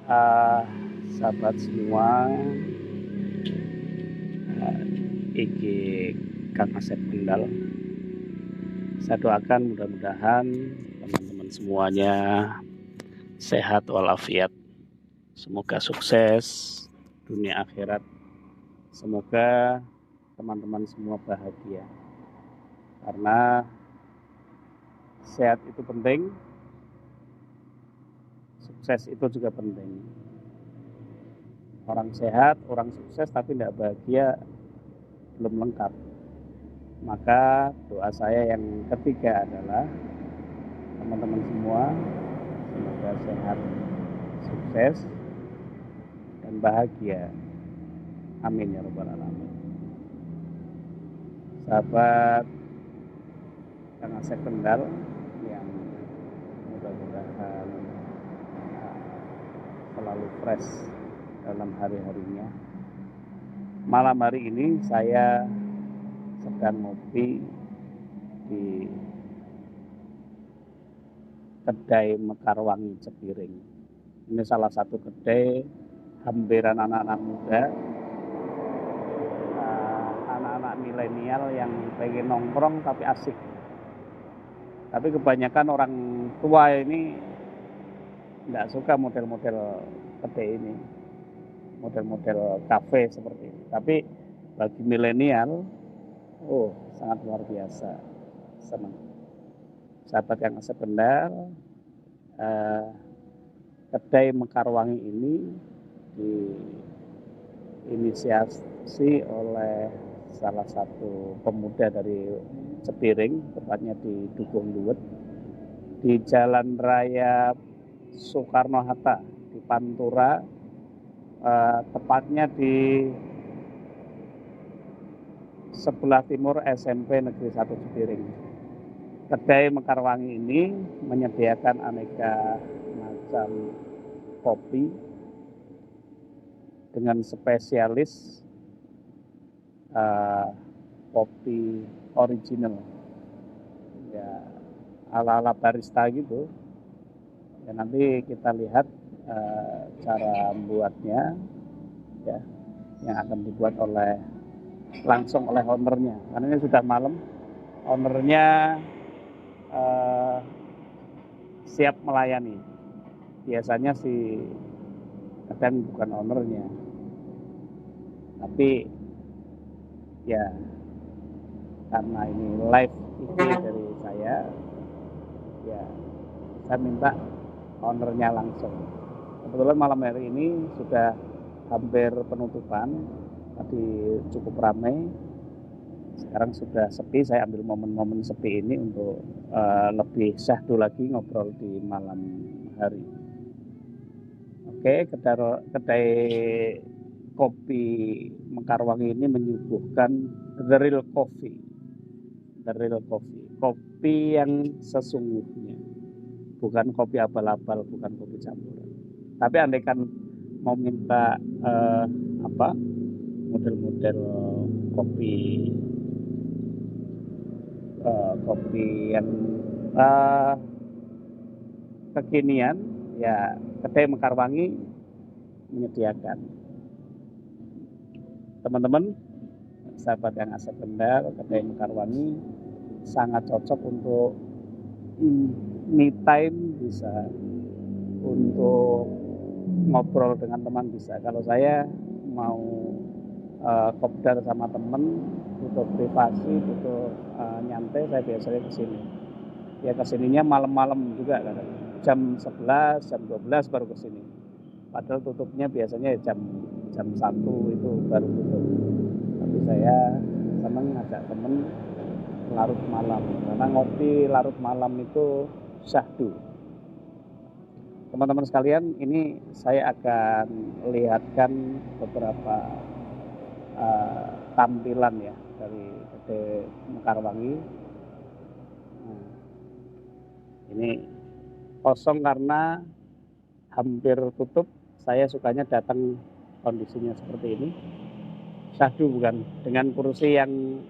eee, sahabat semua, IG Kang Asep Kendal. Saya doakan mudah-mudahan teman-teman semuanya sehat walafiat. Semoga sukses dunia akhirat. Semoga teman-teman semua bahagia. Karena sehat itu penting, sukses itu juga penting. Orang sehat, orang sukses tapi tidak bahagia belum lengkap. Maka doa saya yang ketiga adalah teman-teman semua semoga sehat, sukses, dan bahagia. Amin ya rabbal alamin. Sahabat Kang Asep Kendal yang mudah-mudahan selalu fresh dalam hari-harinya. Malam hari ini saya sedang ngopi di kedai Mekarwangi Cepiring. Ini salah satu kedai hampiran anak-anak muda, anak-anak milenial yang pengen nongkrong tapi asik. Tapi kebanyakan orang tua ini tidak suka model-model kedai ini, model-model kafe seperti ini. Tapi bagi milenial, sangat luar biasa, senang. Sahabat yang Asep Kendal, kedai Mekarwangi ini diinisiasi oleh salah satu pemuda dari Cepiring, tepatnya di Dukuh Luwet, di Jalan Raya Soekarno-Hatta di Pantura, tepatnya di sebelah timur SMP Negeri 1 Cepiring. Kedai Mekarwangi ini menyediakan aneka macam kopi dengan spesialis kopi original, ya ala-ala barista gitu. Ya, nanti kita lihat cara membuatnya, ya, yang akan dibuat langsung oleh ownernya. Karena ini sudah malam, ownernya siap melayani. Biasanya sih kadang bukan ownernya, tapi ya karena ini live IG dari saya, ya saya minta ownernya langsung. Kebetulan malam hari ini sudah hampir penutupan, tadi cukup ramai. Sekarang sudah sepi, saya ambil momen-momen sepi ini untuk lebih syahdu lagi ngobrol di malam hari. Oke, kedai kopi Mekarwangi ini menyuguhkan the real coffee. Kopi yang sesungguhnya. Bukan kopi abal-abal, bukan kopi campuran. Tapi andaikan mau minta model-model kopi yang kekinian, ya kedai Mekarwangi menyediakan. Teman-teman, sahabat yang Asep Kendal, kedai Mekarwangi sangat cocok untuk me time, bisa untuk ngobrol dengan teman bisa. Kalau saya mau kopdar sama teman, butuh privasi, butuh nyantai, saya biasanya kesini. Ya kesininya malam-malam juga kadang. Jam 11, jam 12 baru kesini. Padahal tutupnya biasanya jam 1 itu baru tutup. Tapi saya senang ngajak teman larut malam, karena ngopi larut malam itu syahdu. Teman-teman sekalian, ini saya akan lihatkan beberapa tampilan ya dari kedai Mekarwangi. Ini kosong karena hampir tutup. Saya sukanya datang kondisinya seperti ini. Syahdu bukan, dengan kursi yang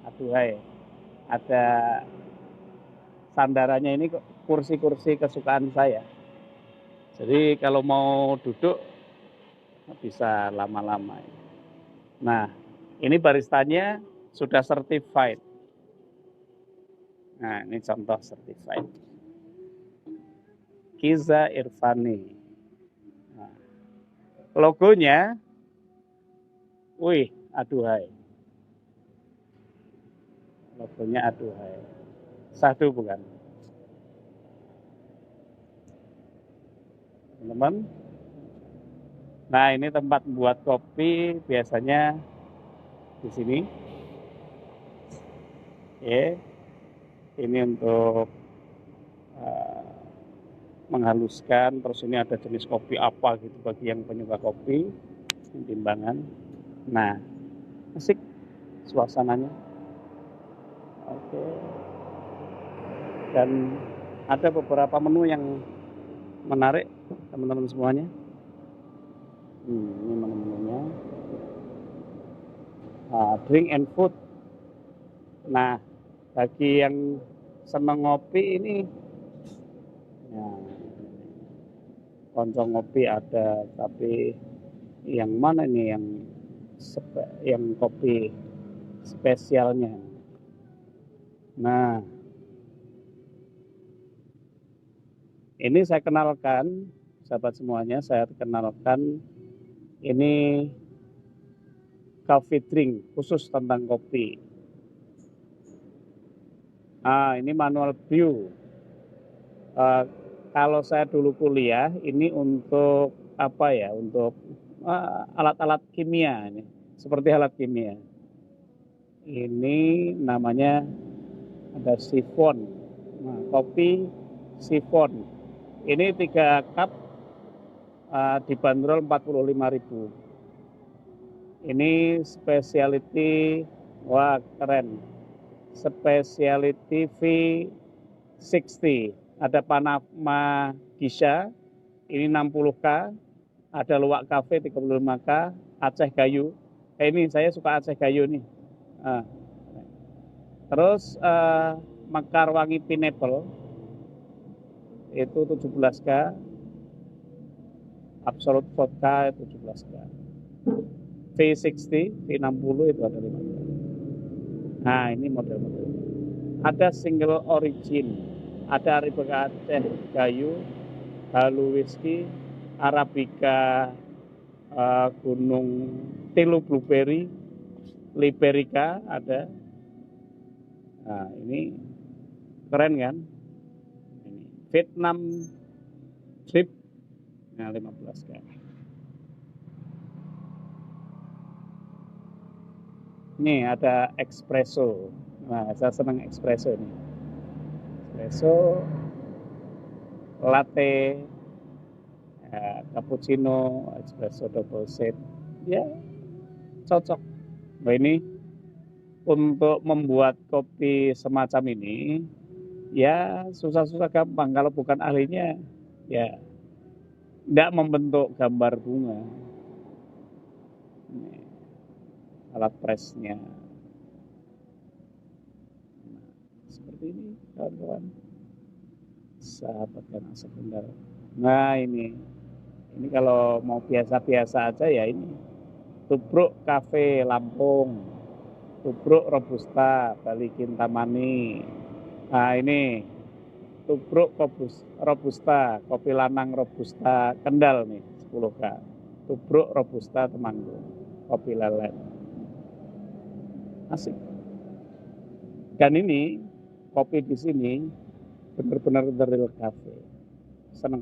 aduhai. Ada sandarannya, ini kursi-kursi kesukaan saya. Jadi kalau mau duduk bisa lama-lama. Nah, ini baristanya sudah certified. Nah, ini contoh certified. Kiza Irfani. Nah, logonya, wih, aduhai. Logonya aduhai. Satu bukan. Teman-teman. Nah, ini tempat buat kopi biasanya di sini. Oke. Ini untuk menghaluskan, terus ini ada jenis kopi apa gitu bagi yang penyuka kopi, timbangan. Nah, asik suasananya. Oke. Dan ada beberapa menu yang menarik teman-teman semuanya. Ini menu-menunya. Drink and food. Nah, bagi yang senang ngopi ini, ya, konco ngopi ada, tapi yang mana nih yang kopi spesialnya? Nah, ini saya kenalkan, sahabat semuanya, saya kenalkan ini coffee drink khusus tentang kopi. Ini manual brew. Kalau saya dulu kuliah, ini untuk apa ya? Untuk alat-alat kimia ini, seperti alat kimia. Ini namanya ada sifon. Nah, kopi sifon. Ini 3 cup dibanderol 45.000. Ini specialty, wah keren. Specialty V60. Ada Panama Gisha, ini 60K. Ada Luwak Cafe 35K, Aceh Gayo. Ini saya suka Aceh Gayo nih. Terus Mekar Wangi Pineapple itu 17K. Absolute Vodka 17K. V60, V60 itu ada 5K. Nah, ini model-model. Ada single origin, ada Arabica Aceh Gayo, Halu Whisky, Arabica Gunung Tilu Blueberry, Liberica ada. Nah, ini keren kan? Ini Vietnam Drip, nah 15 kan. Ini ada espresso. Nah, saya senang espresso ini. Espresso, latte, cappuccino, espresso double shot. Ya, cocok. Nah, ini untuk membuat kopi semacam ini, ya susah-susah gampang. Kalau bukan ahlinya, ya tidak membentuk gambar bunga. Ini alat presnya. Nah, seperti ini, kawan-kawan. Sahabat dan sekunder. Nah, ini kalau mau biasa-biasa aja ya ini. Tubruk Cafe Lampung, tubruk Robusta Bali Kintamani. Nah, ini tubruk Robusta, kopi lanang Robusta Kendal nih, 10K. Tubruk Robusta Temanggung, kopi lelet. Asik. Dan ini kopi di sini benar-benar the real cafe. Seneng.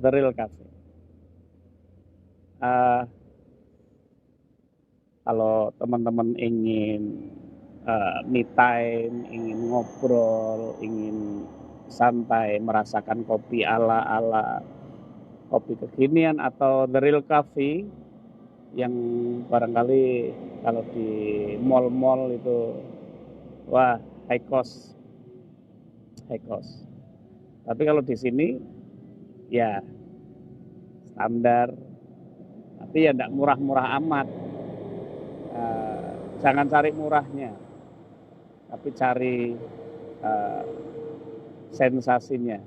The real cafe. Kalau teman-teman ingin me time, ingin ngobrol, ingin santai, merasakan kopi ala-ala kopi kekinian atau the real coffee yang barangkali kalau di mall-mall itu wah high cost. Tapi kalau di sini ya standar, tapi ya tidak murah-murah amat. Jangan cari murahnya, tapi cari sensasinya.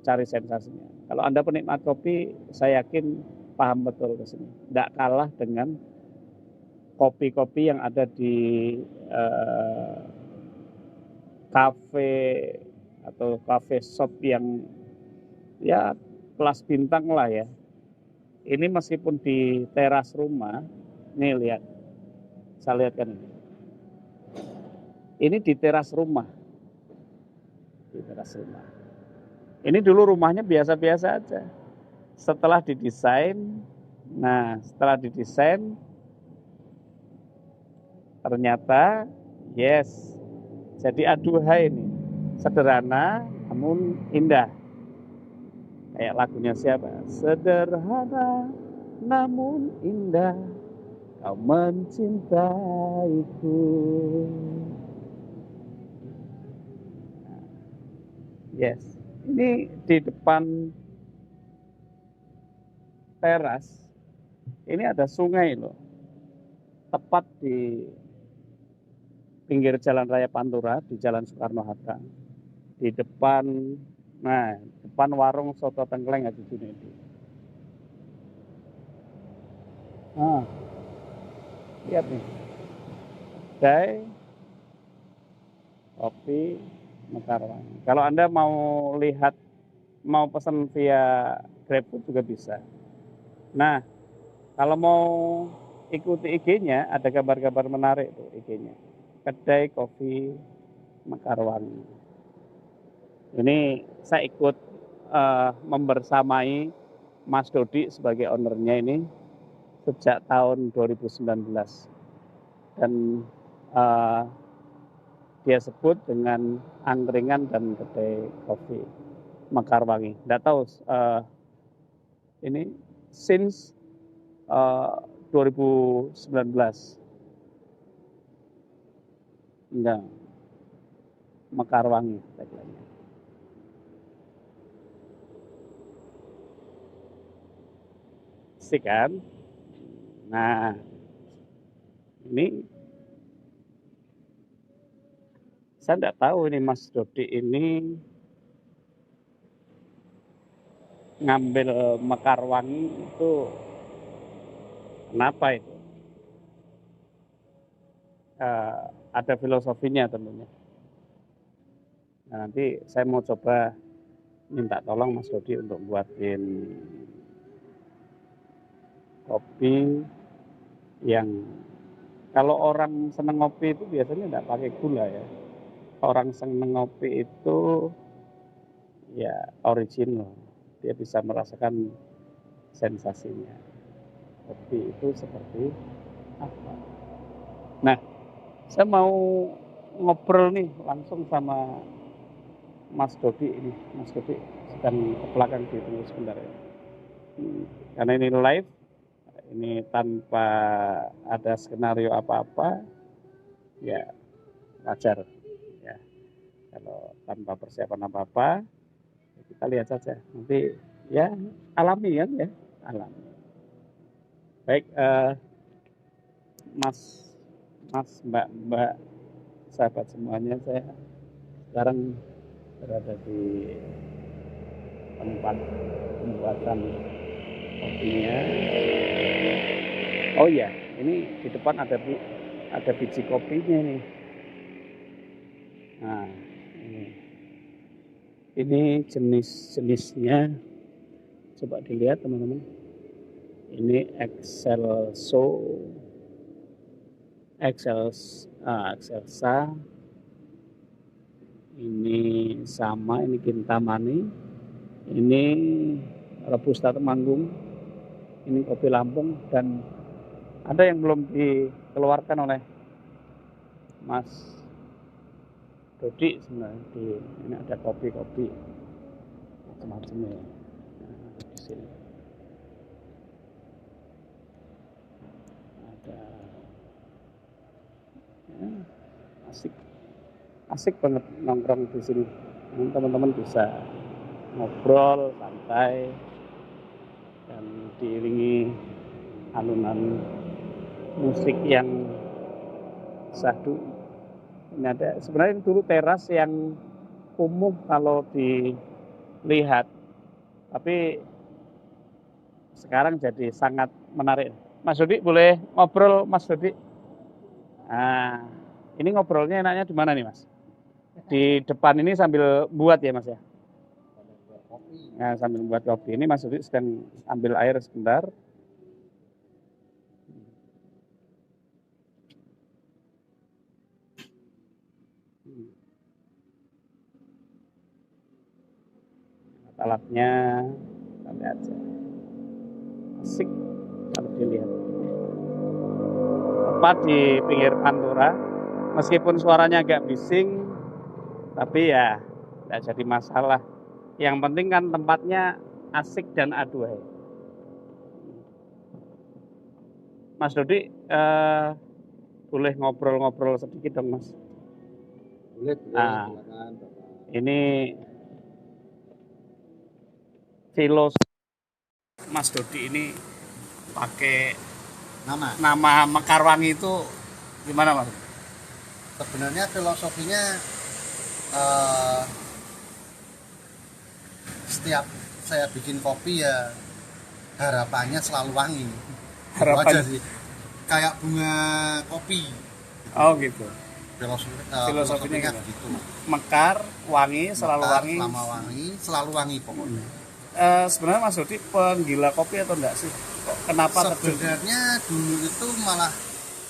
cari sensasinya. Kalau Anda penikmat kopi, saya yakin paham betul ke sini. Nggak kalah dengan kopi-kopi yang ada di kafe atau cafe shop yang ya kelas bintang lah ya. Ini meskipun di teras rumah, nih lihat, saya lihatkan ini. Ini di teras rumah, di teras rumah. Ini dulu rumahnya biasa-biasa aja. Setelah didesain, ternyata yes, jadi aduhai ini, sederhana namun indah. Kayak lagunya siapa? Sederhana namun indah, kau mencintaiku. Yes, ini di depan teras, ini ada sungai loh, tepat di pinggir Jalan Raya Pantura, di Jalan Soekarno-Hatta, di depan, depan warung soto tengkleng Haji Junaidi. Nah, lihat nih, kedai kopi Mekarwangi. Kalau Anda mau lihat, mau pesan via GrabFood juga bisa. Nah, kalau mau ikuti IG-nya, ada gambar-gambar menarik tuh IG-nya. Kedai Kopi Mekarwangi. Ini saya ikut membersamai Mas Dodi sebagai ownernya ini sejak tahun 2019. Dan dia sebut dengan angkringan dan kedai kopi Mekarwangi. Nggak tahu ini since 2019. Enggak, Mekarwangi tagline-nya. Asik kan? Nah, ini saya enggak tahu ini Mas Dodi ini ngambil Mekarwangi itu kenapa itu? Ada filosofinya tentunya. Nah, nanti saya mau coba minta tolong Mas Dodi untuk buatin kopi yang kalau orang seneng ngopi itu biasanya enggak pakai gula ya. Orang seneng ngopi itu ya original. Dia bisa merasakan sensasinya. Kopi itu seperti apa? Nah, saya mau ngobrol nih langsung sama Mas Dodi ini. Mas Dodi sedang ke belakang ditunggu sebentar ya. Karena ini live, ini tanpa ada skenario apa-apa, ya wajar ya. Kalau tanpa persiapan apa-apa, kita lihat saja. Nanti ya alami kan ya, alami. Baik, Mas, Mbak, sahabat semuanya, saya sekarang berada di tempat pembuatan kopinya. Oh iya, ini di depan ada biji kopinya nih. Nah, ini jenis-jenisnya. Coba dilihat teman-teman. Ini Excelsa. Ini sama, ini Kintamani. Ini Robusta Temanggung. Ini kopi Lampung, dan ada yang belum dikeluarkan oleh Mas Dodi sebenarnya. Ini ada kopi-kopi macam-macamnya. Nah, di sini ada ya, asik banget nongkrong di sini. Teman-teman bisa ngobrol santai dan diiringi alunan musik yang syahdu. Ini ada sebenarnya dulu teras yang kumuh kalau dilihat Tapi sekarang jadi sangat menarik. Mas Dodi boleh ngobrol, Mas Dodi? Nah, ini ngobrolnya enaknya di mana nih, Mas? Di depan ini sambil buat ya, Mas ya? Nah, sambil buat kopi. Ini Mas Dodi sedang ambil air sebentar. Alatnya kita lihat aja. Asik kalau dilihat. Tepat di pinggir pantura. Meskipun suaranya agak bising, tapi ya tidak jadi masalah. Yang penting kan tempatnya asik dan aduhai. Mas Dodi, boleh ngobrol-ngobrol sedikit dong, Mas? Boleh, Nah, silakan. ini filosofi Mas Dodi ini pakai nama Mekarwangi itu gimana, Mas? Sebenarnya filosofinya setiap saya bikin kopi ya harapannya selalu wangi. Harapan Aja sih. Kayak bunga kopi. Oh gitu. Filosofinya gitu. Mekar, wangi, selalu Mekar, wangi. lama wangi, selalu wangi pokoknya. Sebenarnya Mas Dodi penggila kopi atau enggak sih? Kenapa terjun? Sebenarnya dulu itu malah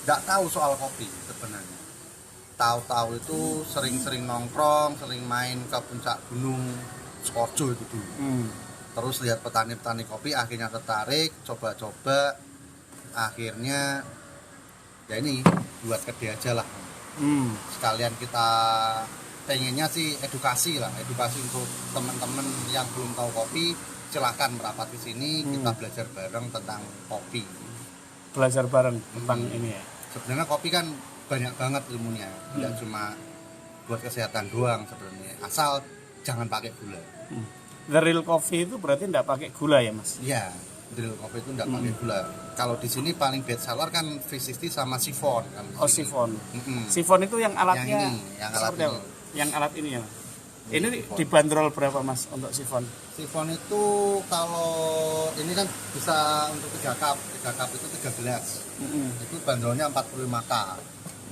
nggak tahu soal kopi sebenarnya. Tahu-tahu itu sering-sering nongkrong, sering main ke puncak gunung Skorjo itu dulu. Terus lihat petani-petani kopi, akhirnya tertarik, coba-coba, akhirnya ya ini buat kedai aja lah. Sekalian kita pengennya sih edukasi untuk teman-teman yang belum tahu kopi, silahkan merapat ke sini, kita belajar bareng tentang kopi. Belajar bareng tentang ini ya. Sebenarnya kopi kan banyak banget ilmunya, tidak cuma buat kesehatan doang sebenarnya, asal jangan pakai gula. The real coffee itu berarti tidak pakai gula ya, Mas? Iya, the real coffee itu tidak pakai gula. Kalau di sini paling best seller kan V60 sama sifon. Oh, sifon. Sifon itu yang alatnya yang alat ini. Yang alat ini ya. Ini dibanderol berapa, Mas, untuk sifon? Sifon itu kalau ini kan bisa untuk 3 cup itu 13. Itu bandrolnya 45k.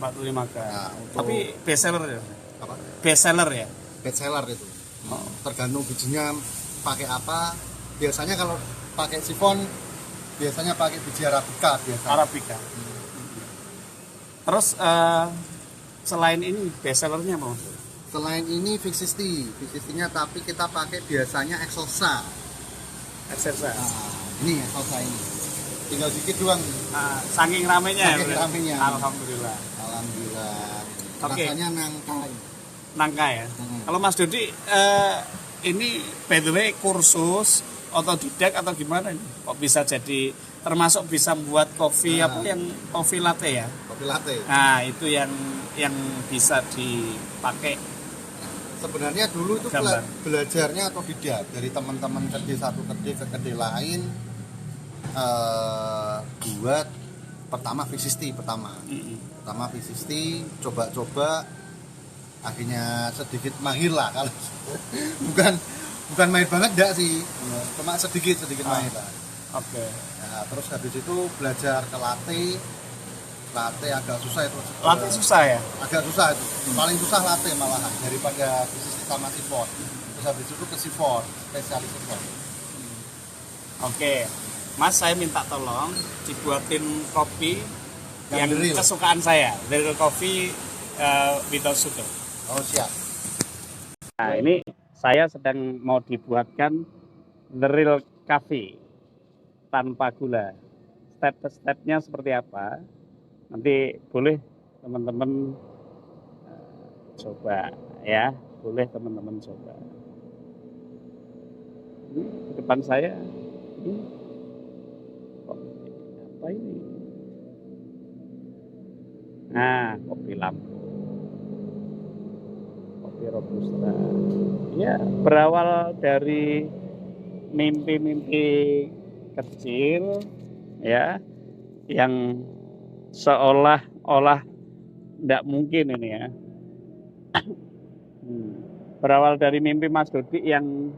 45k. Nah, tapi best seller ya? Apa? Best seller ya? Best seller itu. Tergantung bijinya pakai apa. Biasanya kalau pakai sifon biasanya pakai biji Arabica biasanya. Arabica. Terus selain ini best sellernya apa? Selain ini V60-nya tapi kita pakai biasanya Excelsa. Excelsa. Ini Excelsa ini. Tinggal dikit doang. Saking ramenya. Saking ramenya. Alhamdulillah. Okay. Rasanya nangka ya. Kalau Mas Dodi ini by the way kursus otodidak atau gimana ini? Kok bisa jadi termasuk bisa membuat kopi yang kopi latte ya? Kopi latte. Nah, itu yang bisa dipakai. Sebenarnya dulu itu belajarnya otodidak dari teman-teman kedai satu kedai ke kedai lain, buat pertama V60 pertama V60 coba-coba, akhirnya sedikit mahir lah kalau bukan mahir banget enggak sih, cuma sedikit mahir lah. Oke. Nah, terus habis itu belajar ke latte agak susah itu. Latte susah ya? Agak susah itu. Paling susah latte malahan daripada bisnis sama sifon. Terus habis itu ke sifon, spesialis sifon. Oke. Mas, saya minta tolong dibuatin kopi yang kesukaan saya. The real coffee without sugar. Oh, siap. Nah, ini saya sedang mau dibuatkan the real coffee tanpa gula. Step-stepnya seperti apa? Nanti boleh teman-teman coba ya, boleh teman-teman coba. Ini di depan saya ini apa ini? Nah, kopi lampu, kopi robusta. Ya, berawal dari mimpi-mimpi kecil ya, yang seolah-olah tidak mungkin ini ya. Berawal dari mimpi Mas Dodi yang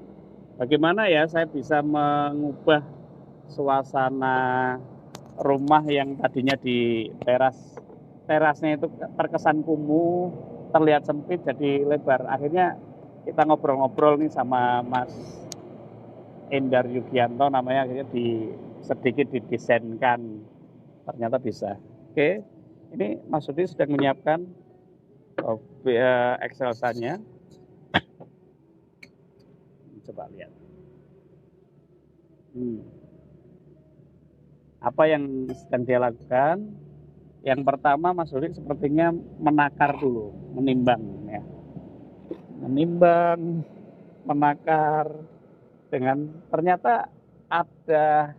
bagaimana ya saya bisa mengubah suasana rumah yang tadinya di terasnya itu terkesan kumuh, terlihat sempit jadi lebar. Akhirnya kita ngobrol-ngobrol nih sama Mas Endar Yugianto namanya, akhirnya sedikit didesainkan, ternyata bisa. Oke, ini Mas Rudi sedang menyiapkan Excel-nya. Coba lihat. Apa yang sedang dia lakukan? Yang pertama Mas Rudi sepertinya menakar dulu, menimbang ya. Menimbang, menakar dengan ternyata ada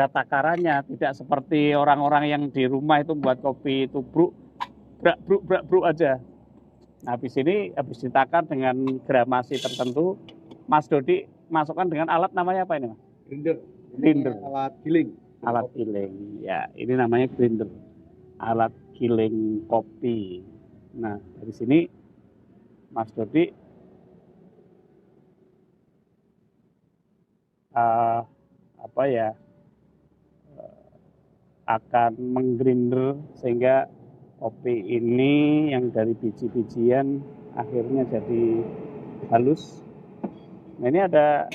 takarannya, tidak seperti orang-orang yang di rumah itu buat kopi itu bruk aja. Nah, habis ditakar dengan gramasi tertentu, Mas Dodi masukkan dengan alat namanya apa ini, Mas? Grinder. Alat giling. Alat giling. Ya, ini namanya grinder. Alat giling kopi. Nah, dari sini Mas Dodi akan menggrinder sehingga kopi ini yang dari biji-bijian akhirnya jadi halus. Nah, ini ada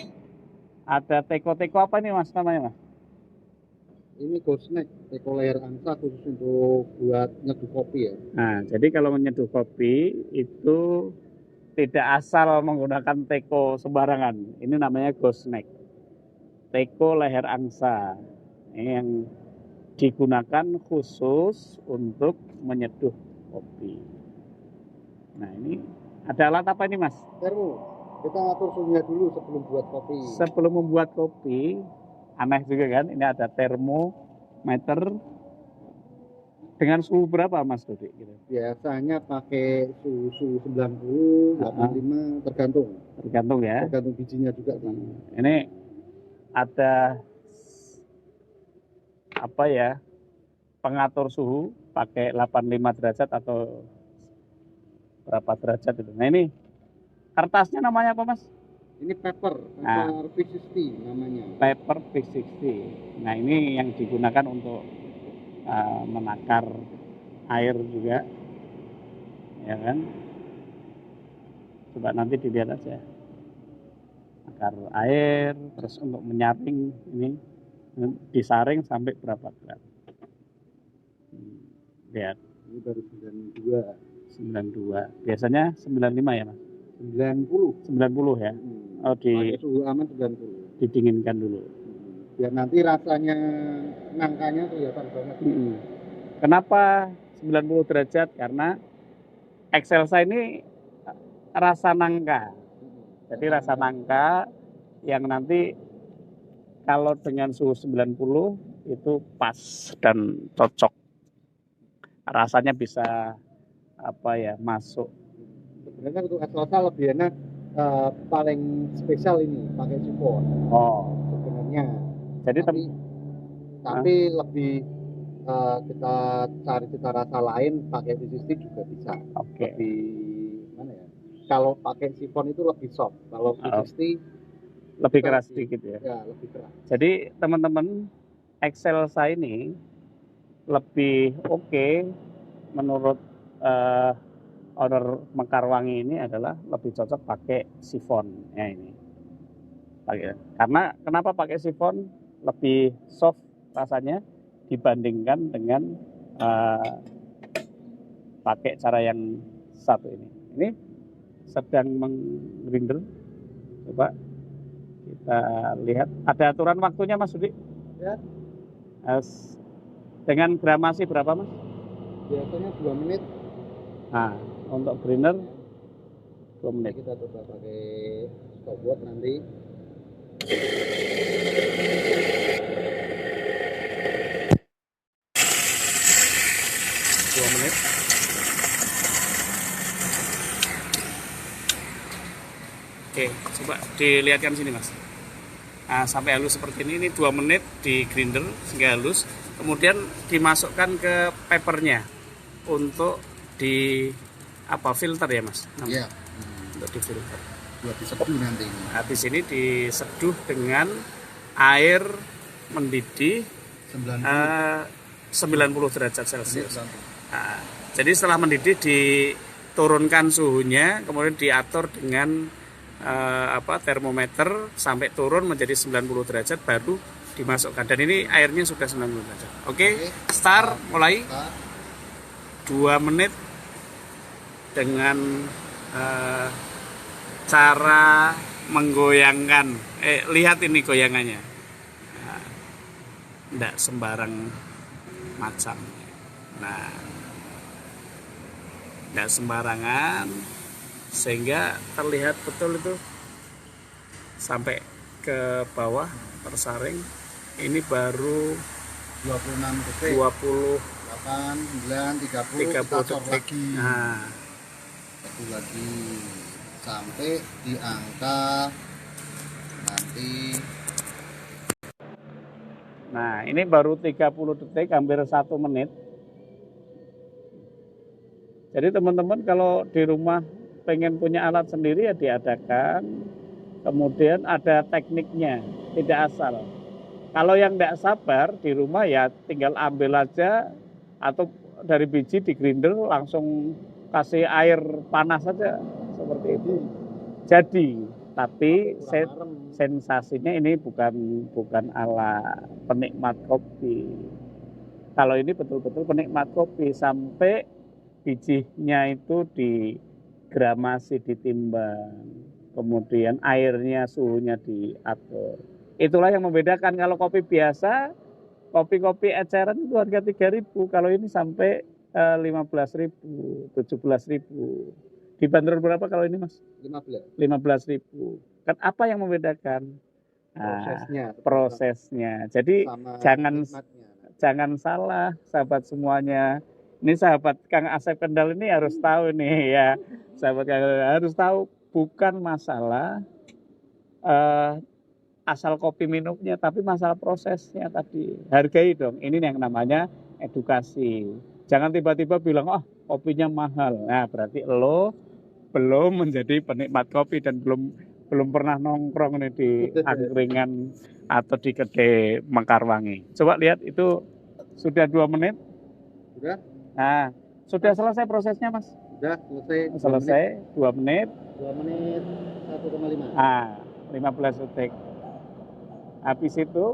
teko-teko apa nih Mas namanya, Mas? Ini Ghostsnack, teko leher angsa khusus untuk buat nyeduh kopi ya. Nah, jadi kalau menyeduh kopi itu tidak asal menggunakan teko sembarangan. Ini namanya Ghostsnack, teko leher angsa. Ini yang digunakan khusus untuk menyeduh kopi. Nah, ini ada alat apa ini, Mas? Termo. Kita ngatur suhunya dulu sebelum buat kopi. Sebelum membuat kopi, aneh juga kan, ini ada termometer dengan suhu berapa, Mas Dodi? Biasanya pakai suhu 90, 85, tergantung. Tergantung ya. Tergantung bijinya juga. Ini ada pengatur suhu pakai 85 derajat atau berapa derajat itu. Nah, ini kertasnya namanya apa, Mas? Ini paper P60 namanya. Paper P60. Nah, ini yang digunakan untuk menakar air juga, ya kan? Coba nanti dilihat aja. Nakar air, terus untuk menyaring ini disaring sampai berapa gram? Lihat. Ini baru 92. Biasanya 95 ya, Mas? 90 ya. Oh, suhu aman 90. Didinginkan dulu. Biar nanti rasanya nangkanya kelihatan banget. Kenapa 90 derajat? Karena Excelsa ini rasa nangka. Jadi rasa nangka yang nanti kalau dengan suhu 90 itu pas dan cocok. Rasanya bisa masuk. Sebenarnya untuk Excelsa lebih enak, paling spesial ini pakai sifon. Oh, sebenarnya. Jadi tapi lebih kita cari cita rasa lain pakai P60 juga bisa. Oke. Lebih mana ya? Kalau pakai sifon itu lebih soft. Kalau P60 lebih keras sedikit ya. Ya, lebih keras. Jadi teman-teman, Excelsa ini lebih oke menurut owner Mekarwangi ini adalah lebih cocok pakai sifon ya ini. Karena kenapa pakai sifon? Lebih soft rasanya dibandingkan dengan pakai cara yang satu ini. Ini sedang menggrinder. Coba kita lihat. Ada aturan waktunya, Mas Rudi? Ya. Dengan gramasi berapa, Mas? Biasanya 2 menit. Nah, untuk grinder 2 menit. Kita coba pakai stopwatch nanti. 2 menit. Oke, coba dilihatkan sini, Mas. Nah, sampai halus seperti ini 2 menit di grinder sehingga halus. Kemudian dimasukkan ke papernya untuk filter ya, Mas? Iya. Untuk difilter. buat diseduh nanti ini. Habis ini diseduh dengan air mendidih 90 derajat Celcius. Nah, jadi setelah mendidih diturunkan suhunya, kemudian diatur dengan termometer sampai turun menjadi 90 derajat baru dimasukkan. Dan ini airnya sudah 90 derajat. Oke, start mulai 2 menit dengan cara menggoyangkan. Lihat ini goyangannya. Tidak sembarang macam. Nah, tidak sembarangan sehingga terlihat betul itu sampai ke bawah tersaring. Ini baru 26 detik. 8, 9, 30 kita cor lagi. Nah, satu lagi sampai di angka nanti. Nah, ini baru 30 detik, hampir 1 menit. Jadi teman-teman kalau di rumah pengen punya alat sendiri ya diadakan. Kemudian ada tekniknya, tidak asal. Kalau yang tidak sabar di rumah ya tinggal ambil aja atau dari biji di grinder langsung kasih air panas saja seperti itu. Jadi, tapi sensasinya ini bukan ala penikmat kopi. Kalau ini betul-betul penikmat kopi sampai bijinya itu digramasi, ditimbang, kemudian airnya suhunya diatur. Itulah yang membedakan. Kalau kopi biasa, kopi-kopi eceran itu harga 3.000, kalau ini sampai 15.000, 17.000. Dibanderol berapa kalau ini Mas? 15.000. Kan apa yang membedakan? Prosesnya. Jadi jangan salah sahabat semuanya. Ini sahabat Kang Asep Kendal ini harus tahu nih ya. Sahabat Kang harus tahu bukan masalah asal kopi minumnya, tapi masalah prosesnya tadi. Hargai dong. Ini yang namanya edukasi. Jangan tiba-tiba bilang, "Oh, kopinya mahal." Nah, berarti lo belum menjadi penikmat kopi dan belum pernah nongkrong nih di angkringan atau di kedai Mekarwangi. Coba lihat itu sudah 2 menit. Sudah? Nah, sudah selesai prosesnya, Mas? Sudah Selesai 2 menit. 2 menit 1,5. 15 detik. Habis itu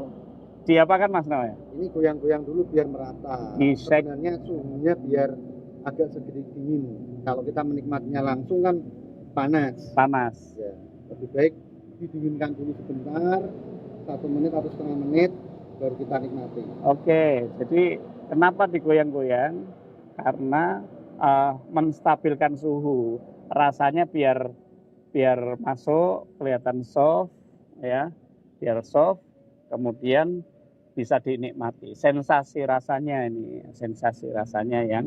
diapakan Mas namanya? Ini goyang-goyang dulu biar merata. Sebenarnya suhunya biar agak sedikit dingin. Kalau kita menikmatinya langsung kan panas. Ya, lebih baik didinginkan dulu sebentar, 1 menit atau setengah menit baru kita nikmati. Oke, jadi kenapa digoyang-goyang? Karena menstabilkan suhu, rasanya biar masuk, kelihatan soft, ya, biar soft, kemudian bisa dinikmati. Sensasi rasanya yang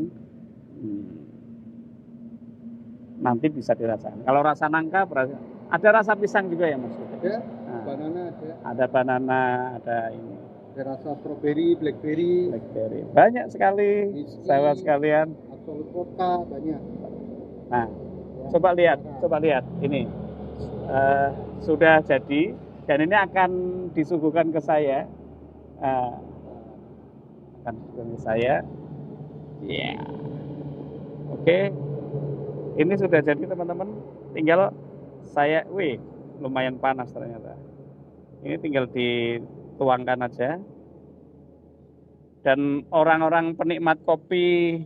nanti bisa dirasakan. Kalau rasa nangka, ada rasa pisang juga ya Mas? Ada, banana ada. Ada banana, ada ini. Ada rasa strawberry, blackberry. Banyak sekali, sahabat sekalian. Absolut vodka, banyak. Nah, coba lihat ini sudah jadi dan ini akan disuguhkan ke saya. Ya, oke. Ini sudah jadi teman-teman. Tinggal saya, lumayan panas ternyata. Ini tinggal dituangkan aja. Dan orang-orang penikmat kopi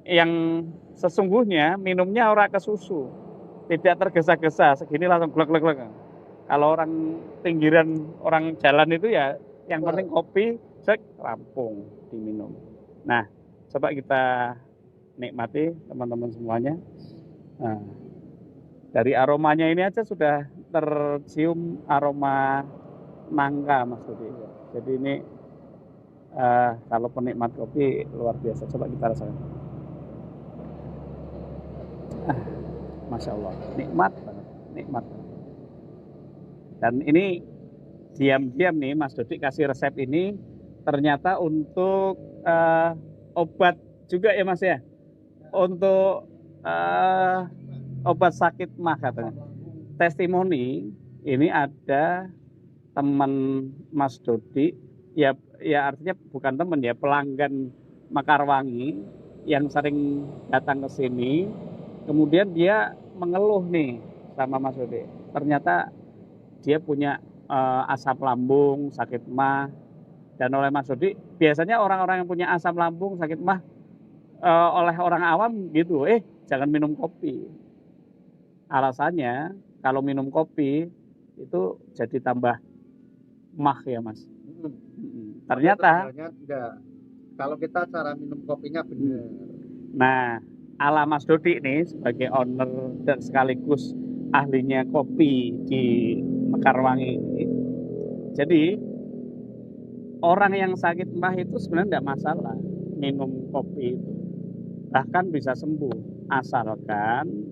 yang sesungguhnya minumnya ora ke susu, tidak tergesa-gesa, segini langsung glek-glek. Kalau orang pinggiran, orang jalan itu ya yang penting kopi, rampung diminum. Nah, coba kita nikmati teman-teman semuanya. Nah, dari aromanya ini aja sudah tercium aroma nangka Mas Budi. Jadi ini kalau penikmat kopi luar biasa. Coba kita rasakan. Masya Allah, nikmat banget, nikmat. Dan ini diam-diam nih Mas Dodi kasih resep ini ternyata untuk obat juga ya Mas ya, untuk obat sakit mah katanya. testimoni ini ada teman Mas Dodi, ya artinya bukan teman ya, pelanggan Mekarwangi yang sering datang ke sini. Kemudian dia mengeluh nih sama Mas Dodi. Ternyata dia punya asam lambung, sakit mah, dan oleh Mas Dodi biasanya orang-orang yang punya asam lambung, sakit mah oleh orang awam gitu, jangan minum kopi. Alasannya kalau minum kopi itu jadi tambah mah ya Mas. Ternyata sebenarnya enggak. Kalau kita cara minum kopinya benar. Nah, ala Mas Dodi ini sebagai owner dan sekaligus ahlinya kopi di Mekarwangi ini. Jadi orang yang sakit mah itu sebenarnya tidak masalah minum kopi itu. Bahkan bisa sembuh asalkan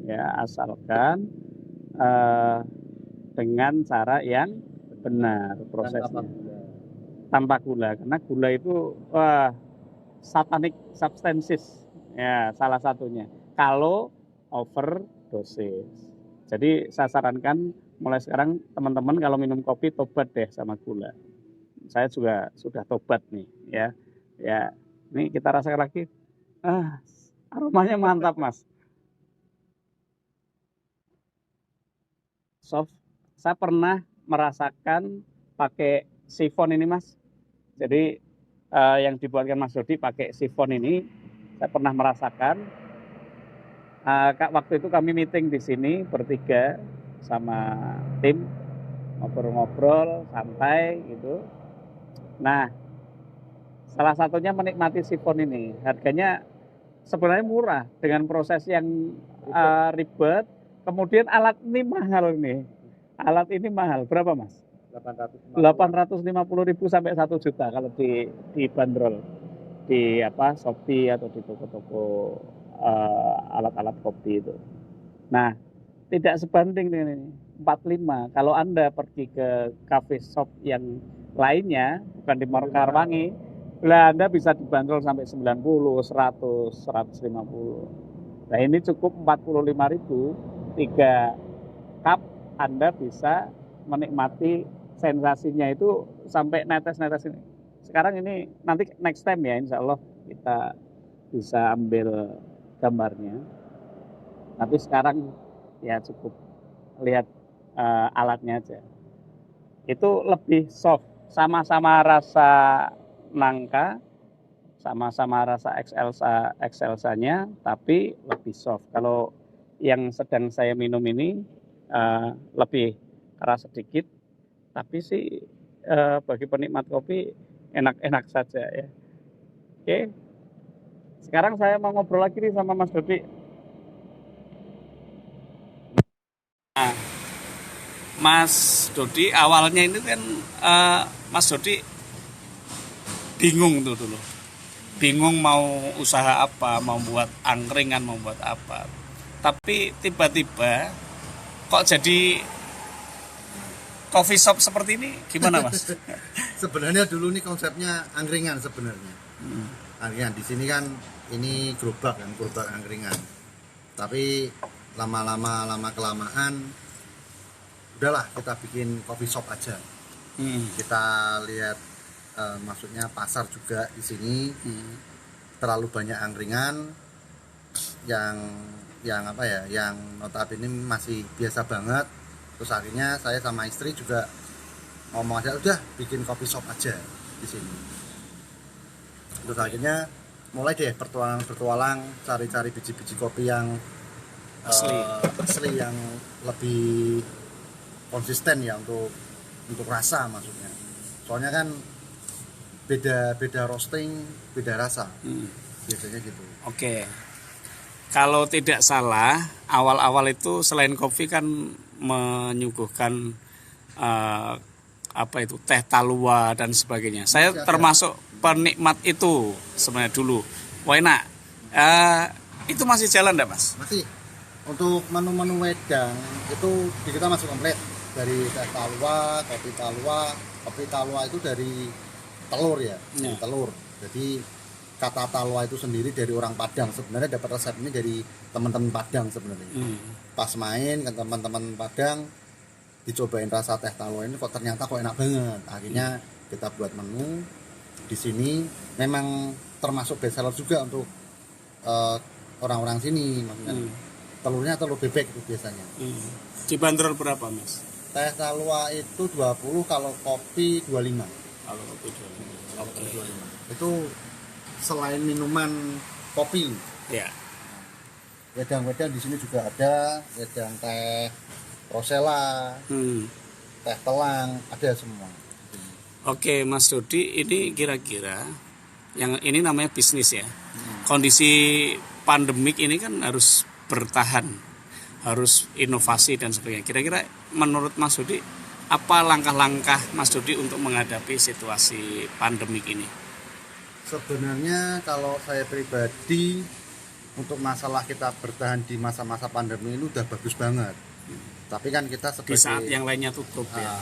dengan cara yang benar prosesnya. Tanpa gula, karena gula itu satanic substances ya salah satunya kalau overdosis. Jadi saya sarankan mulai sekarang teman-teman kalau minum kopi tobat deh sama gula. Saya juga sudah tobat nih ya. Ini kita rasakan lagi. Aromanya mantap Mas. Soft. Saya pernah merasakan pakai sifon ini Mas. Jadi yang dibuatkan Mas Dodi pakai sifon ini, saya pernah merasakan. Waktu itu kami meeting di sini bertiga sama tim, ngobrol-ngobrol santai gitu. Nah, salah satunya menikmati sifon ini. Harganya sebenarnya murah dengan proses yang ribet. Kemudian alat ini mahal nih. Alat ini mahal. Berapa Mas? 850.000 sampai 1 juta kalau dibanderol di Shopee atau di toko-toko alat-alat kopi itu. Nah, tidak sebanding dengan ini. 45. Kalau Anda pergi ke cafe shop yang lainnya, bukan di Mekarwangi, Anda bisa dibanderol sampai 90, 100, 150. Nah, ini cukup 45.000, 3 cup Anda bisa menikmati sensasinya itu sampai netes-netes ini. Sekarang ini nanti next time ya, insya Allah kita bisa ambil gambarnya. Tapi sekarang ya cukup lihat alatnya aja. Itu lebih soft, sama-sama rasa nangka, sama-sama rasa excelsa-nya, tapi lebih soft. Kalau yang sedang saya minum ini lebih keras sedikit, tapi sih bagi penikmat kopi enak-enak saja ya. Oke, sekarang saya mau ngobrol lagi nih sama Mas Dodi. Nah, Mas Dodi awalnya ini kan Mas Dodi bingung tuh dulu, bingung mau usaha apa, mau buat angkringan, mau buat apa. Tapi tiba-tiba kok jadi coffee shop seperti ini, gimana Mas? Sebenarnya dulu nih konsepnya angkringan sebenarnya. Angkringan di sini kan ini gerobak angkringan. Tapi lama kelamaan udahlah kita bikin coffee shop aja. Kita lihat maksudnya pasar juga di sini terlalu banyak angkringan yang notabene masih biasa banget. Terus akhirnya saya sama istri juga ngomong aja, udah bikin coffee shop aja di sini. Terus akhirnya mulai deh bertualang cari-cari biji-biji kopi yang asli yang lebih konsisten ya untuk rasa maksudnya. Soalnya kan beda roasting, beda rasa. Biasanya gitu. Oke. Kalau tidak salah, awal-awal itu selain kopi kan menyuguhkan teh talua dan sebagainya. Saya termasuk penikmat itu sebenarnya dulu. Wah enak. Itu masih jalan enggak Mas? Masih. Untuk menu-menu wedang itu kita masih komplit. Dari teh talua, kopi talua. Kopi talua itu dari telur ya, dari telur. Jadi kata talwa itu sendiri dari orang Padang. Sebenarnya dapat resep ini dari teman-teman Padang sebenarnya. Pas main ke teman-teman Padang, dicobain rasa teh talwa ini kok ternyata kok enak banget. Akhirnya kita buat menu di sini. Memang termasuk best seller juga untuk orang-orang sini, maksudnya. Telurnya telur bebek itu biasanya. Dibanderol berapa, Mas? Teh talwa itu 20, kalau kopi 25. Kalau kopi 25. Oke. 25. Itu selain minuman kopi. Ya. Wedang-wedang di sini juga ada, wedang teh rosella, teh telang, ada semua. Oke, Mas Dodi, ini kira-kira yang ini namanya bisnis ya. Kondisi pandemik ini kan harus bertahan, harus inovasi dan sebagainya. Kira-kira menurut Mas Dodi, apa langkah-langkah Mas Dodi untuk menghadapi situasi pandemik ini? Sebenarnya kalau saya pribadi, untuk masalah kita bertahan di masa-masa pandemi ini udah bagus banget. Tapi kan kita sebagai Di saat yang lainnya tutup ya.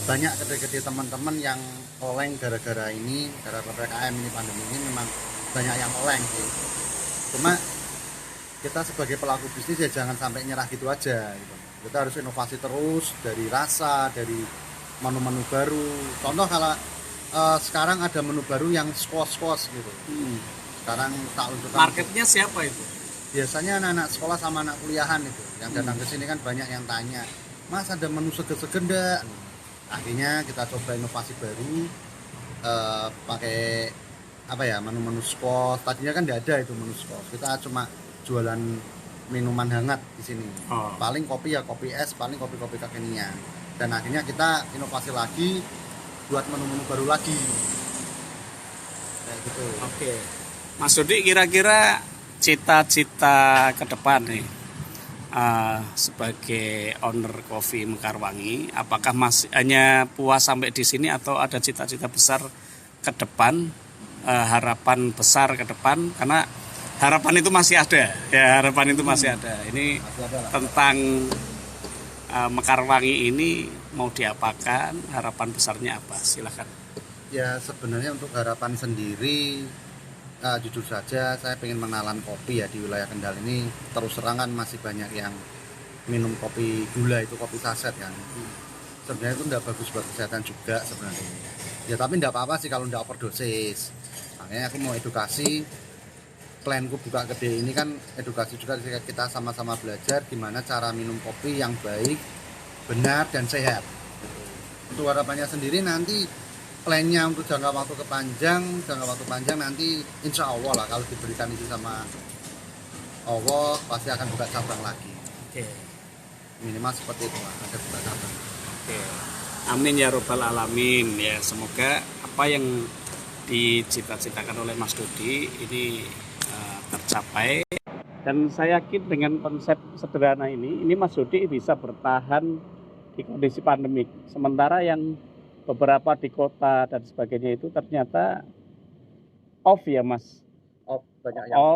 Banyak kedai-kedai teman-teman yang oleng gara-gara ini, gara-gara PPKM ini, pandemi ini memang banyak yang oleng sih. Cuma kita sebagai pelaku bisnis ya jangan sampai nyerah gitu aja gitu. Kita harus inovasi terus, dari rasa, dari menu-menu baru. Contoh kalau sekarang ada menu baru yang squash gitu. Sekarang tak untuk Marketnya siapa itu? biasanya anak-anak sekolah sama anak kuliahan itu yang datang ke sini kan banyak yang tanya, Mas ada menu seger-seger enggak? Akhirnya kita coba inovasi baru, pakai apa ya, menu-menu squash. Tadinya kan tidak ada itu menu squash, kita cuma jualan minuman hangat di sini. Paling kopi ya kopi es, paling kopi-kopi kekinian. Dan akhirnya kita inovasi lagi buat menu-menu baru lagi. Kayak gitu. Oke. Mas Dodi, kira-kira cita-cita ke depan nih sebagai owner Kopi Mekarwangi, apakah masih hanya puas sampai di sini atau ada cita-cita besar ke depan, harapan besar ke depan? Karena harapan itu masih ada, ya harapan itu masih ada. Ini tentang Mekarwangi ini mau diapakan, harapan besarnya apa? Silakan. Ya sebenarnya untuk harapan sendiri, jujur saja saya pengen mengenalkan kopi ya di wilayah Kendal ini. Terus terang kan masih banyak yang minum kopi gula, itu kopi saset kan. Sebenarnya itu tidak bagus buat kesehatan juga sebenarnya. Ya tapi tidak apa-apa sih kalau tidak overdosis. Makanya aku mau edukasi. Planku buka gede ini kan edukasi juga, kita sama-sama belajar gimana cara minum kopi yang baik, benar dan sehat. Untuk harapannya sendiri nanti plannya untuk jangka waktu panjang nanti insya Allah lah kalau diberikan itu sama Allah pasti akan buka cabang lagi. Oke. Minimal seperti itu lah, ada buka cabang. Oke. Amin ya robbal alamin ya, semoga apa yang dicita-citakan oleh Mas Dodi ini tercapai. Dan saya yakin dengan konsep sederhana ini Mas Dodi bisa bertahan di kondisi pandemik. Sementara yang beberapa di kota dan sebagainya itu ternyata off ya Mas.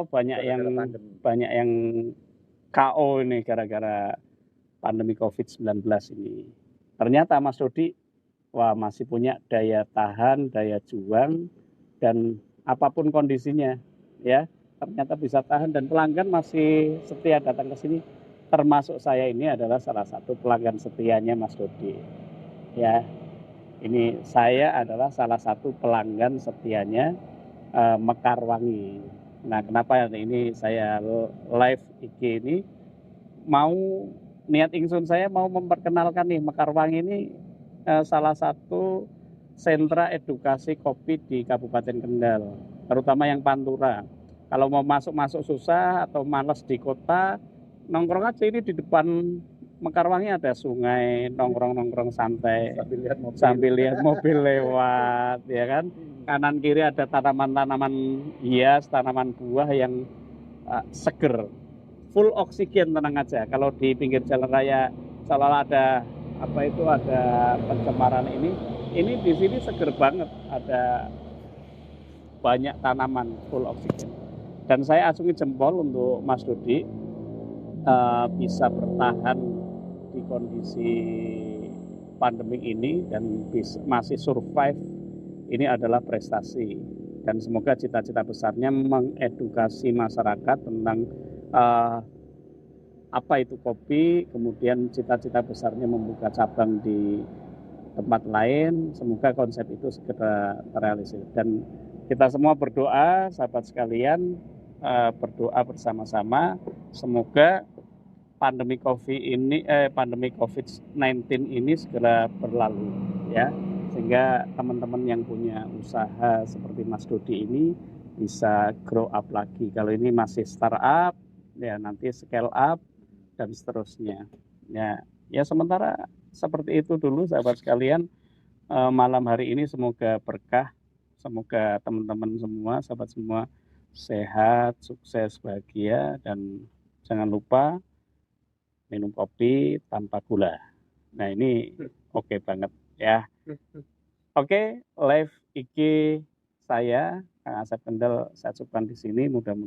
Banyak yang KO ini gara-gara pandemi COVID-19 ini. Ternyata Mas Dodi masih punya daya tahan, daya juang, dan apapun kondisinya ya ternyata bisa tahan, dan pelanggan masih setia datang ke sini. Termasuk saya ini adalah salah satu pelanggan setianya Mas Dodi. Ya, ini saya adalah salah satu pelanggan setianya Mekarwangi. Nah, kenapa ini saya live IG ini mau niat ingsun saya mau memperkenalkan nih Mekarwangi ini salah satu sentra edukasi kopi di Kabupaten Kendal, terutama yang Pantura. Kalau mau masuk susah atau malas di kota, nongkrong aja ini di depan Mekarwangi ada sungai, nongkrong santai sambil lihat mobil lewat, ya kan. Kanan kiri ada tanaman-tanaman hias, tanaman buah yang seger, full oksigen, tenang aja. Kalau di pinggir jalan raya seolah ada pencemaran ini di sini seger banget, ada banyak tanaman full oksigen. Dan saya acungi jempol untuk Mas Dodi bisa bertahan di kondisi pandemi ini dan masih survive. Ini adalah prestasi dan semoga cita-cita besarnya mengedukasi masyarakat tentang eh, apa itu kopi, kemudian cita-cita besarnya membuka cabang di tempat lain. Semoga konsep itu segera terrealisasi. Dan kita semua berdoa, sahabat sekalian, berdoa bersama-sama. Semoga pandemi COVID-19 ini segera berlalu, ya, sehingga teman-teman yang punya usaha seperti Mas Dodi ini bisa grow up lagi. Kalau ini masih startup, ya nanti scale up dan seterusnya. Ya sementara seperti itu dulu, sahabat sekalian. Malam hari ini semoga berkah, semoga teman-teman semua, sahabat semua sehat, sukses, bahagia, dan jangan lupa minum kopi tanpa gula. Nah ini oke banget ya. Oke, live IG saya Kang Asep Kendal saya cukupkan di sini. Mudah-mudahan